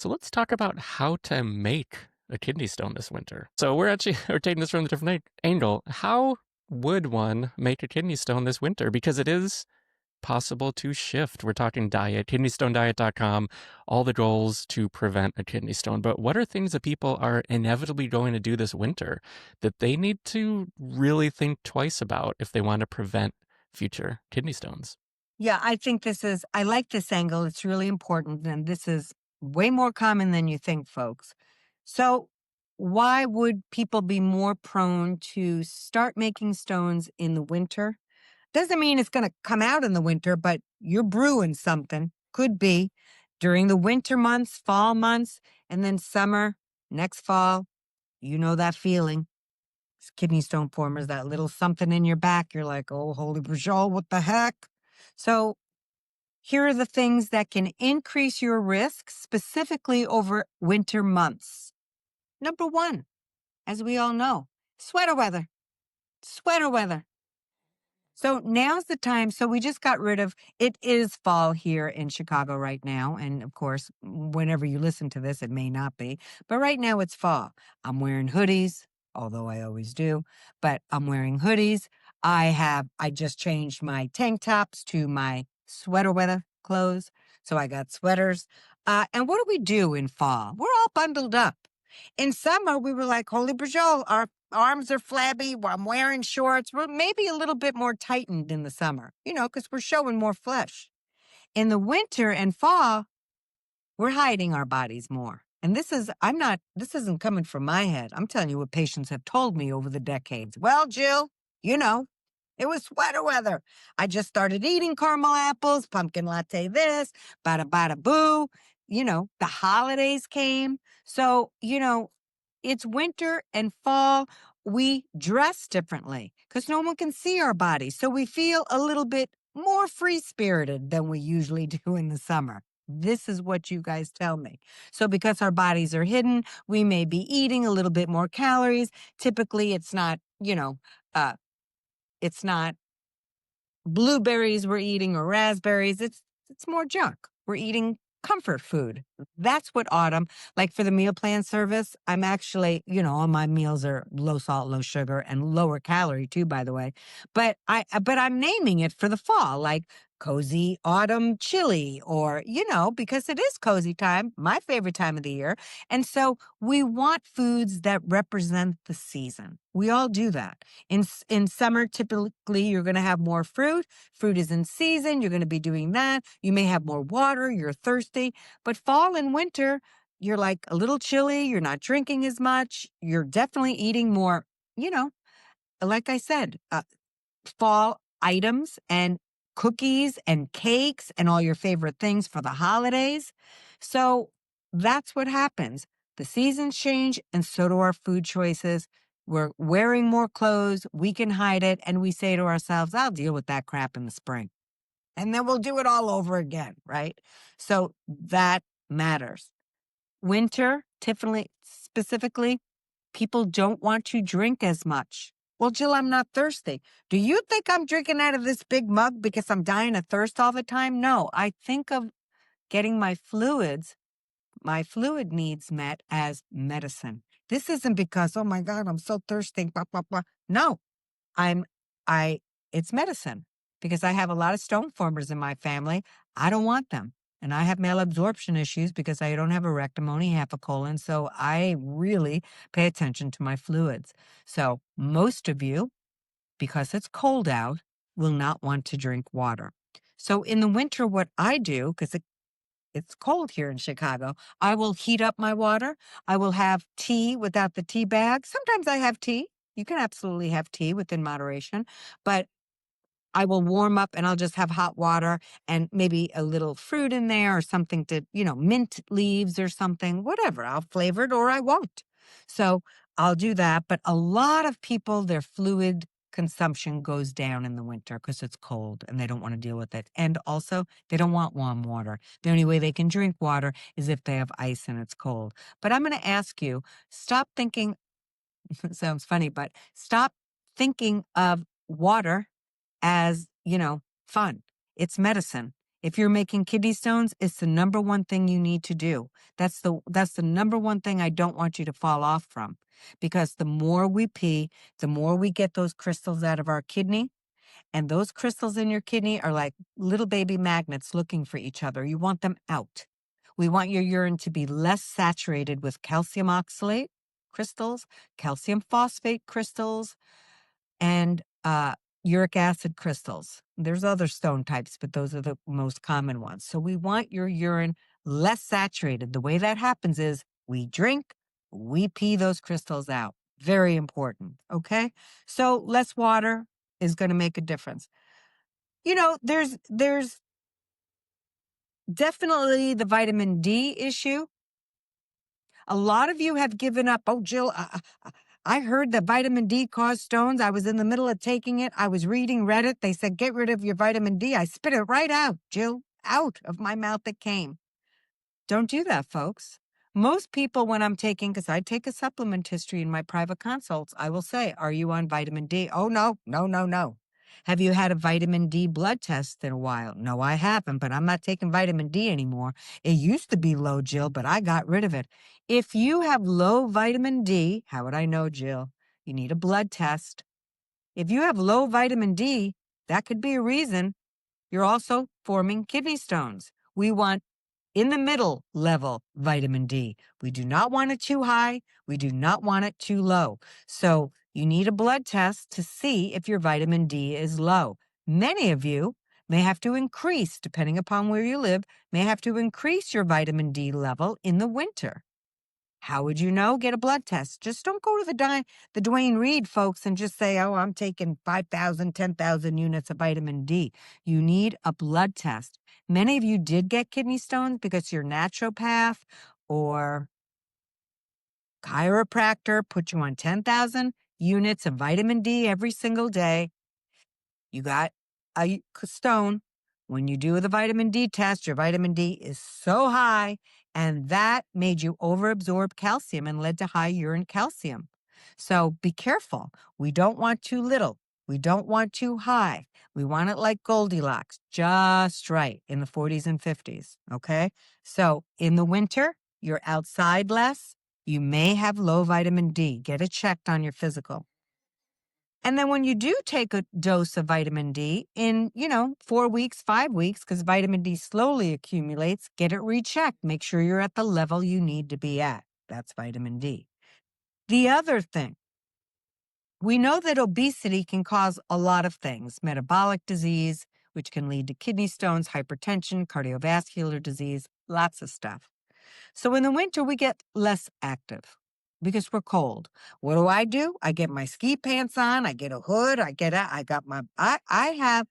So let's talk about how to make a kidney stone this winter. So we're taking this from a different angle. How would one make a kidney stone this winter? Because it is possible to shift. We're talking diet, kidneystonediet.com, all the goals to prevent a kidney stone. But what are things that people are inevitably going to do this winter that they need to really think twice about if they want to prevent future kidney stones? Yeah, I like this angle. It's really important. And this is way more common than you think, folks. So, why would people be more prone to start making stones in the winter? Doesn't mean it's going to come out in the winter, but you're brewing something. Could be during the winter months, fall months, and then summer, next fall. You know that feeling. Kidney stone formers, that little something in your back. You're like, oh, holy Bajol, what the heck? So, here are the things that can increase your risk specifically over winter months. Number one, as we all know, sweater weather. Sweater weather. So now's the time. So we just got rid of it is fall here in Chicago right now. And of course, whenever you listen to this, it may not be. But right now it's fall. I'm wearing hoodies, although I always do, but I'm wearing hoodies. I just changed my tank tops to my sweater weather clothes. So I got sweaters. And what do we do in fall? We're all bundled up. In summer, we were like, holy Bajol, our arms are flabby. I'm wearing shorts. We're maybe a little bit more tightened in the summer, because we're showing more flesh. In the winter and fall, we're hiding our bodies more. And this isn't coming from my head. I'm telling you what patients have told me over the decades. Well, Jill, you know, it was sweater weather. I just started eating caramel apples, pumpkin latte this, bada bada boo. The holidays came. So, it's winter and fall. We dress differently because no one can see our bodies. So we feel a little bit more free spirited than we usually do in the summer. This is what you guys tell me. So, because our bodies are hidden, we may be eating a little bit more calories. Typically, uh, it's not blueberries we're eating or raspberries. It's more junk. We're eating comfort food. That's what autumn, like for the meal plan service, I'm actually, all my meals are low salt, low sugar, and lower calorie too, by the way. But I'm naming it for the fall, like cozy autumn chili, or, because it is cozy time, my favorite time of the year. And so we want foods that represent the season. We all do that. In summer, typically, you're going to have more fruit. Fruit is in season. You're going to be doing that. You may have more water. You're thirsty. But fall and winter, you're like a little chilly. You're not drinking as much. You're definitely eating more, you know, like I said, fall items and cookies and cakes and all your favorite things for the holidays. So that's what happens. The seasons change, and so do our food choices. We're wearing more clothes, we can hide it, and we say to ourselves, I'll deal with that crap in the spring. And then we'll do it all over again, right? So that matters. Winter, Tiffany, specifically, people don't want to drink as much. Well, Jill, I'm not thirsty. Do you think I'm drinking out of this big mug because I'm dying of thirst all the time? No, I think of getting my fluid needs met as medicine. This isn't because, oh my God, I'm so thirsty, blah, blah, blah. No, I'm, I, it's medicine because I have a lot of stone formers in my family. I don't want them. And I have malabsorption issues because I don't have a rectum, only half a colon. So I really pay attention to my fluids. So most of you, because it's cold out, will not want to drink water. So in the winter, what I do, because it's cold here in Chicago, I will heat up my water. I will have tea without the tea bag. Sometimes I have tea. You can absolutely have tea within moderation, but I will warm up and I'll just have hot water and maybe a little fruit in there or something to, mint leaves or something, whatever. I'll flavor it or I won't. So I'll do that. But a lot of people, their fluid consumption goes down in the winter because it's cold and they don't want to deal with it. And also, they don't want warm water. The only way they can drink water is if they have ice and it's cold. But I'm going to ask you, stop thinking, it sounds funny, but stop thinking of water as, fun. It's medicine. If you're making kidney stones, it's the number one thing you need to do. That's the number one thing I don't want you to fall off from. Because the more we pee, the more we get those crystals out of our kidney. And those crystals in your kidney are like little baby magnets looking for each other. You want them out. We want your urine to be less saturated with calcium oxalate crystals, calcium phosphate crystals, and uric acid crystals. There's other stone types, but those are the most common ones. So we want your urine less saturated. The way that happens is we drink, we pee those crystals out. Very important. Okay. So less water is going to make a difference. There's definitely the vitamin D issue. A lot of you have given up. Oh, Jill, I heard that vitamin D caused stones. I was in the middle of taking it. I was reading Reddit. They said, get rid of your vitamin D. I spit it right out, Jill. Out of my mouth it came. Don't do that, folks. Most people, when I'm taking, because I take a supplement history in my private consults, I will say, are you on vitamin D? Oh, no, no, no, no. Have you had a vitamin D blood test in a while? No, I haven't, but I'm not taking vitamin D anymore. It used to be low, Jill, but I got rid of it. If you have low vitamin D, how would I know, Jill? You need a blood test. If you have low vitamin D, that could be a reason you're also forming kidney stones. We want in the middle level vitamin D. We do not want it too high. We do not want it too low. So you need a blood test to see if your vitamin D is low. Many of you may have to increase, depending upon where you live, may have to increase your vitamin D level in the winter. How would you know? Get a blood test. Just don't go to the Dwayne Reed folks and just say, oh, I'm taking 5,000, 10,000 units of vitamin D. You need a blood test. Many of you did get kidney stones because your naturopath or chiropractor put you on 10,000 units of vitamin D every single day. You got a stone. When you do the vitamin D test, your vitamin D is so high, and that made you overabsorb calcium and led to high urine calcium. So be careful. We don't want too little. We don't want too high. We want it like Goldilocks, just right in the 40s and 50s. Okay. So in the winter, you're outside less. You may have low vitamin D. Get it checked on your physical. And then when you do take a dose of vitamin D in, 4 weeks, 5 weeks, because vitamin D slowly accumulates, get it rechecked. Make sure you're at the level you need to be at. That's vitamin D. The other thing, we know that obesity can cause a lot of things, metabolic disease, which can lead to kidney stones, hypertension, cardiovascular disease, lots of stuff. So in the winter, we get less active because we're cold. What do? I get my ski pants on. I get a hood. I have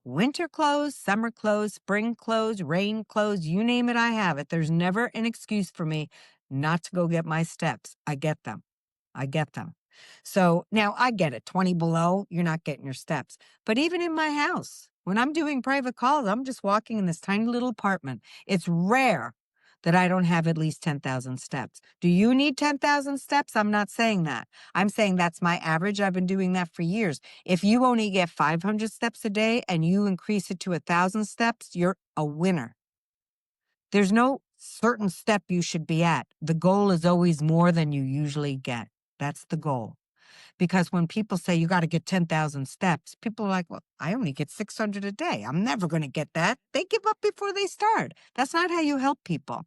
winter clothes, summer clothes, spring clothes, rain clothes, you name it, I have it. There's never an excuse for me not to go get my steps. I get them. I get them. So now I get it. 20 below, you're not getting your steps. But even in my house, when I'm doing private calls, I'm just walking in this tiny little apartment. It's rare that I don't have at least 10,000 steps. Do you need 10,000 steps? I'm not saying that. I'm saying that's my average. I've been doing that for years. If you only get 500 steps a day and you increase it to 1,000 steps, you're a winner. There's no certain step you should be at. The goal is always more than you usually get. That's the goal. Because when people say you got to get 10,000 steps, people are like, well, I only get 600 a day. I'm never going to get that. They give up before they start. That's not how you help people.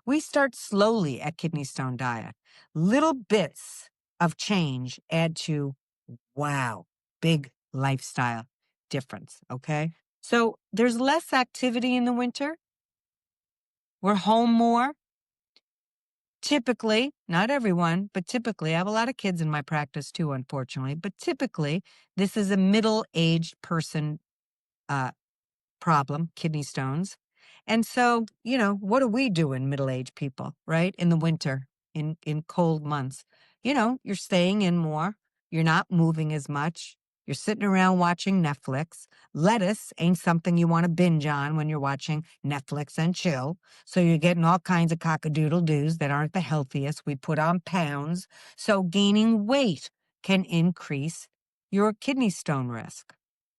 We start slowly at Kidney Stone Diet. Little bits of change add to, wow, big lifestyle difference, okay? So there's less activity in the winter. We're home more. Typically, not everyone, but typically, I have a lot of kids in my practice too, unfortunately, but typically, this is a middle-aged person uh, problem, kidney stones. And so, what do we do in middle-aged people, right? In the winter, in cold months, you're staying in more. You're not moving as much. You're sitting around watching Netflix. Lettuce ain't something you want to binge on when you're watching Netflix and chill. So you're getting all kinds of cockadoodle-doos that aren't the healthiest. We put on pounds. So gaining weight can increase your kidney stone risk.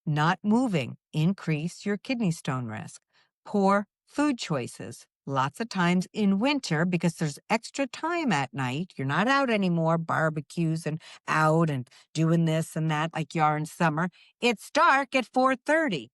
Not moving increase your kidney stone risk. poor food choices. Lots of times in winter, because there's extra time at night, you're not out anymore, barbecues and out and doing this and that like you are in summer. It's dark at 4:30.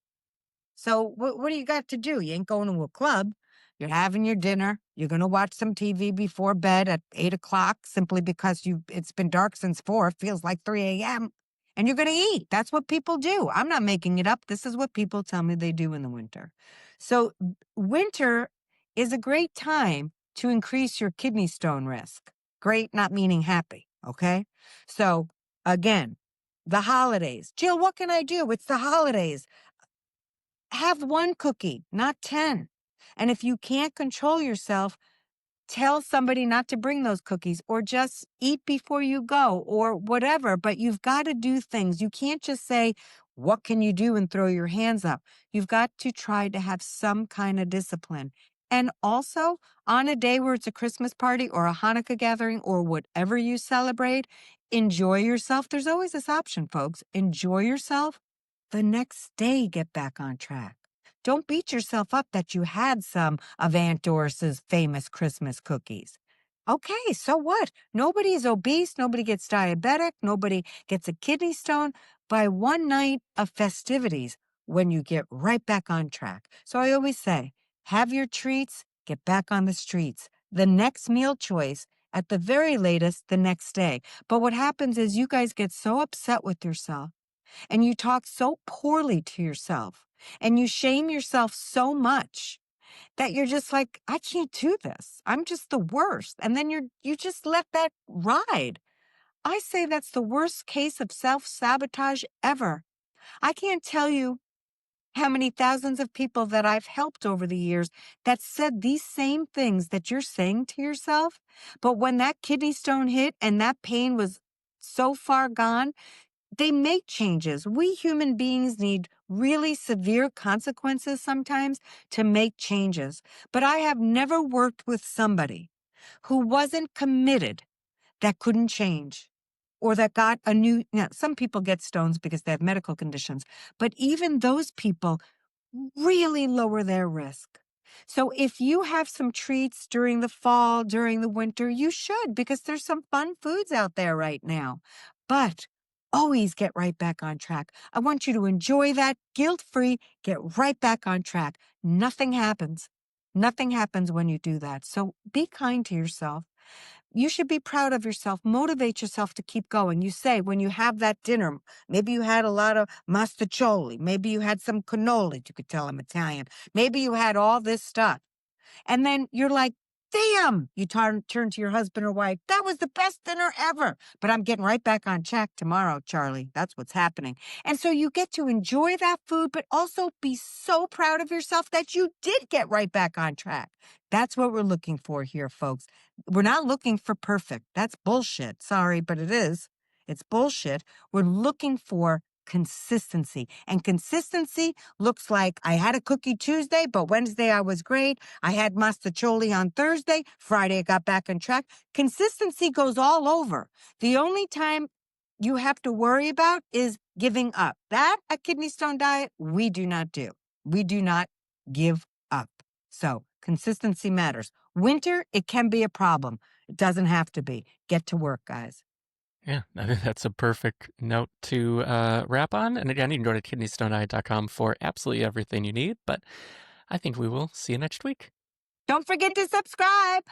So what do you got to do? You ain't going to a club. You're having your dinner. You're going to watch some TV before bed at 8 o'clock simply because it's been dark since 4. It feels like 3 a.m. And you're going to eat. That's what people do. I'm not making it up. This is what people tell me they do in the winter. So winter is a great time to increase your kidney stone risk. Great, not meaning happy. Okay. So again, the holidays. Jill, what can I do? It's the holidays. Have one cookie, not 10. And if you can't control yourself, tell somebody not to bring those cookies or just eat before you go or whatever. But you've got to do things. You can't just say, what can you do and throw your hands up? You've got to try to have some kind of discipline. And also, on a day where it's a Christmas party or a Hanukkah gathering or whatever you celebrate, enjoy yourself. There's always this option, folks. Enjoy yourself. The next day, get back on track. Don't beat yourself up that you had some of Aunt Doris's famous Christmas cookies. Okay, so what? Nobody is obese. Nobody gets diabetic. Nobody gets a kidney stone by one night of festivities when you get right back on track. So I always say, have your treats, get back on the streets. The next meal choice, at the very latest, the next day. But what happens is you guys get so upset with yourself and you talk so poorly to yourself and you shame yourself so much that you're just like, I can't do this. I'm just the worst. And then you just let that ride. I say that's the worst case of self-sabotage ever. I can't tell you how many thousands of people that I've helped over the years that said these same things that you're saying to yourself. But when that kidney stone hit and that pain was so far gone, they make changes. We human beings need really severe consequences sometimes to make changes. But I have never worked with somebody who wasn't committed that couldn't change or that got a new, some people get stones because they have medical conditions, but even those people really lower their risk. So if you have some treats during the fall, during the winter, you should, because there's some fun foods out there right now. But always get right back on track. I want you to enjoy that guilt-free, get right back on track. Nothing happens. Nothing happens when you do that. So be kind to yourself. You should be proud of yourself. Motivate yourself to keep going. You say when you have that dinner, maybe you had a lot of mastacholi. Maybe you had some cannoli. You could tell I'm Italian. Maybe you had all this stuff. And then you're like, damn, you turn to your husband or wife. That was the best dinner ever. But I'm getting right back on track tomorrow, Charlie. That's what's happening. And so you get to enjoy that food, but also be so proud of yourself that you did get right back on track. That's what we're looking for here, folks. We're not looking for perfect. That's bullshit. Sorry, but it is. It's bullshit. We're looking for consistency. And consistency looks like I had a cookie Tuesday, but Wednesday I was great. I had mastacholi on Thursday. Friday I got back on track. Consistency goes all over. The only time you have to worry about is giving up. That, a kidney stone diet, we do not do. We do not give up. So consistency matters. Winter, it can be a problem. It doesn't have to be. Get to work, guys. Yeah, I think that's a perfect note to wrap on. And again, you can go to kidneystonediet.com for absolutely everything you need. But I think we will see you next week. Don't forget to subscribe.